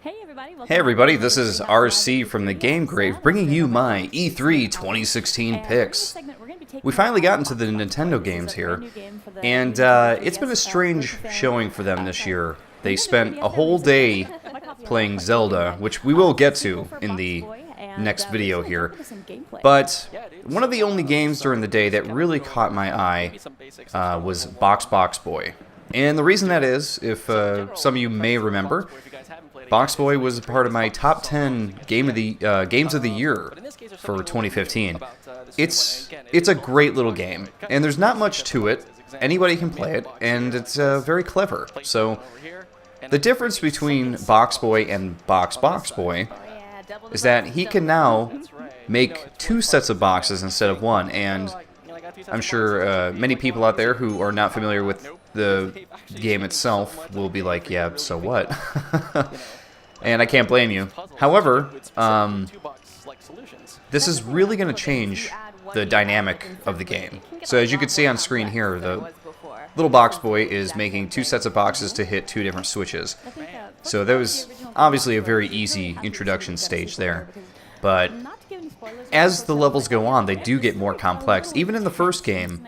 Hey everybody, this is RC from the Game Grave, bringing you my E3 2016 picks. We finally got into the Nintendo games here, and it's been a strange showing for them this year. They spent a whole day playing Zelda, which we will get to in the next video here, but one of the only games during the day that really caught my eye was BoxBoxBoy. And the reason that is, if some of you may remember, BoxBoy was a part of my top 10 games of the year for 2015. It's a great little game, and there's not much to it. Anybody can play it, and it's very clever. So the difference between BoxBoy and BoxBoxBoy is that he can now make two sets of boxes instead of one, and I'm sure many people out there who are not familiar with the game itself will be like, yeah, so what? And I can't blame you. However, this is really going to change the dynamic of the game. So as you can see on screen here, the little box boy is making two sets of boxes to hit two different switches. So that was obviously a very easy introduction stage there. But as the levels go on, they do get more complex. Even in the first game,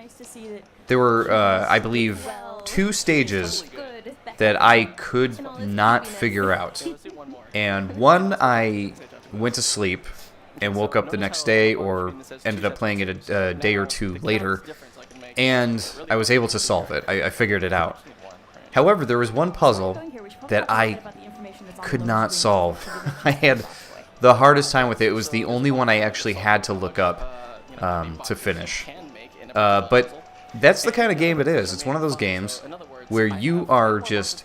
there were, I believe, two stages that I could not figure out. And one, I went to sleep and woke up the next day, or ended up playing it a day or two later, and I was able to solve it. I figured it out. However, there was one puzzle that I could not solve. I had the hardest time with it. It was the only one I actually had to look up to finish. But that's the kind of game it is. It's one of those games where you are just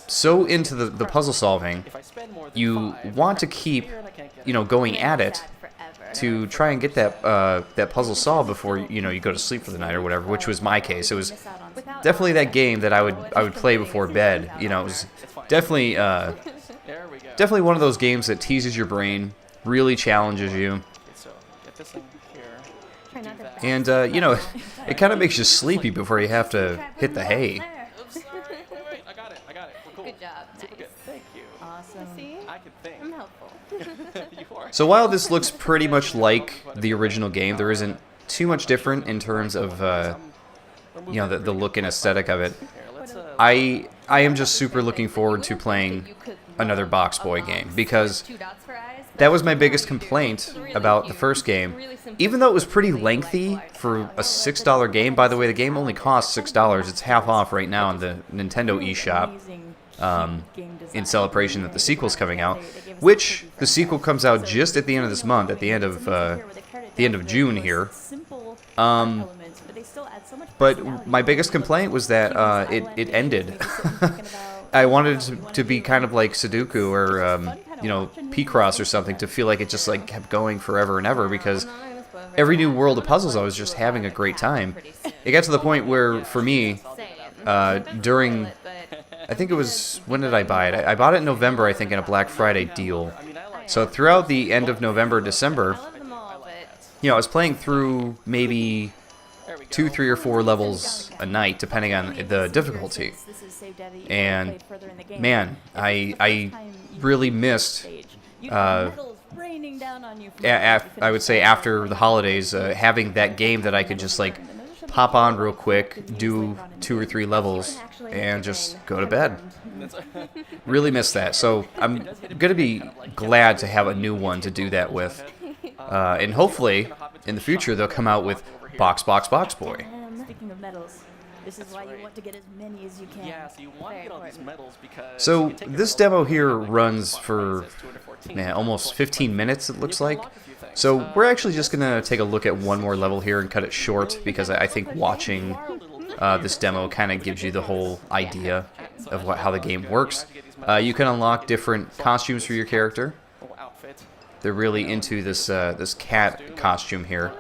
so into the puzzle solving, you want to keep, going at it to try and get that puzzle solved before you go to sleep for the night or whatever. Which was my case. It was definitely that game that I would play before bed. It was definitely one of those games that teases your brain, really challenges you, and it kind of makes you sleepy before you have to hit the hay. Good job. Nice. Thank you. Awesome. See? I could think. I'm helpful. You are. So while this looks pretty much like the original game, there isn't too much different in terms of the look and aesthetic of it. I am just super looking forward to playing another BoxBoy game, because that was my biggest complaint about the first game. Even though it was pretty lengthy for a $6 game, by the way, the game only costs $6. It's half off right now in the Nintendo eShop, in celebration that the sequel's coming out, which the sequel comes out just at the end of this month, at the end of June here. But my biggest complaint was that it ended. I wanted it to be kind of like Sudoku or P-Cross or something, to feel like it just kept going forever and ever, because every new world of puzzles I was just having a great time. It got to the point where, for me, during, I think it was, when did I buy it? I bought it in November, I think, in a Black Friday deal. So throughout the end of November, December, I was playing through maybe 2, 3, or 4 levels a night, depending on the difficulty. And man, I really missed, I would say after the holidays, having that game that I could just pop on real quick, do 2 or 3 levels, and just go to bed. Really missed that. So I'm going to be glad to have a new one to do that with. And hopefully, in the future, they'll come out with BoxBoxBoxBoy. Speaking of medals, this is why you want to get as many as you can. Yeah, so you want to get all these medals because... So this demo here runs for, man, almost 15 minutes, it looks like. So we're actually just going to take a look at one more level here and cut it short, because I think watching this demo kind of gives you the whole idea of how the game works. You can unlock different costumes for your character. They're really into this cat costume here.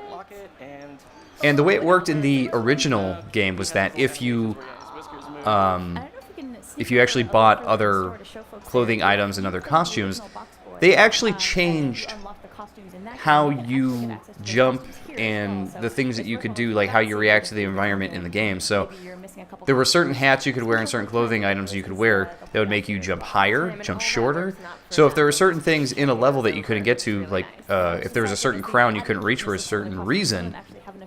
And the way it worked in the original game was that if you actually bought other clothing items and other costumes, they actually changed how you jump and the things that you could do, like how you react to the environment in the game. So missing a couple. there were certain hats you could wear and certain clothing items you could wear that would make you jump higher, jump shorter. So if there were certain things in a level that you couldn't get to, like if there was a certain crown you couldn't reach for a certain reason,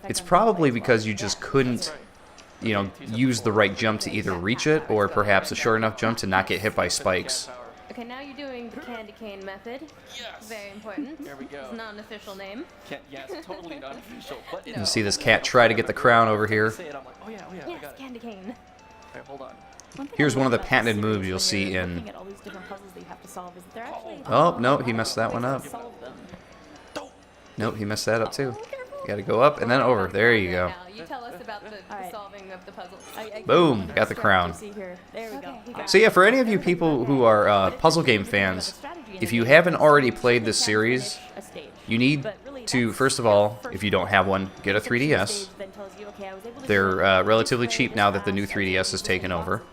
it's probably because you just couldn't, you know, use the right jump to either reach it or perhaps a short enough jump to not get hit by spikes. Okay, now you're doing the candy cane method. Yes. Very important. There we go. It's not an official name. Yes, totally not official. But You see this cat try to get the crown over here. Say it, I'm like, oh yeah, I Yes, got it. candy cane. All right, hold on. Here's one of the patented moves you'll see in... Oh, no, he messed that one up. Nope, he messed that up too. You gotta go up and then over. There you go. Now, you tell us about the solving of the puzzles. Boom, got the crown. There we go. So yeah, for any of you people who are puzzle game fans, if you haven't already played this series, you need to, first of all, if you don't have one, get a 3DS. They're relatively cheap now that the new 3DS has taken over.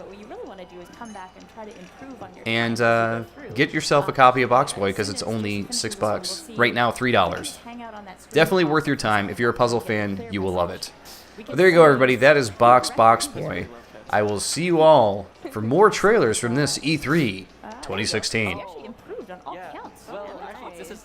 And get yourself a copy of BoxBoy because it's only $6. Right now, $3. Definitely worth your time. If you're a puzzle fan, you will love it. But there you go, everybody. That is BoxBoxBoy. I will see you all for more trailers from this E3 2016. Improved on all counts. Well, this is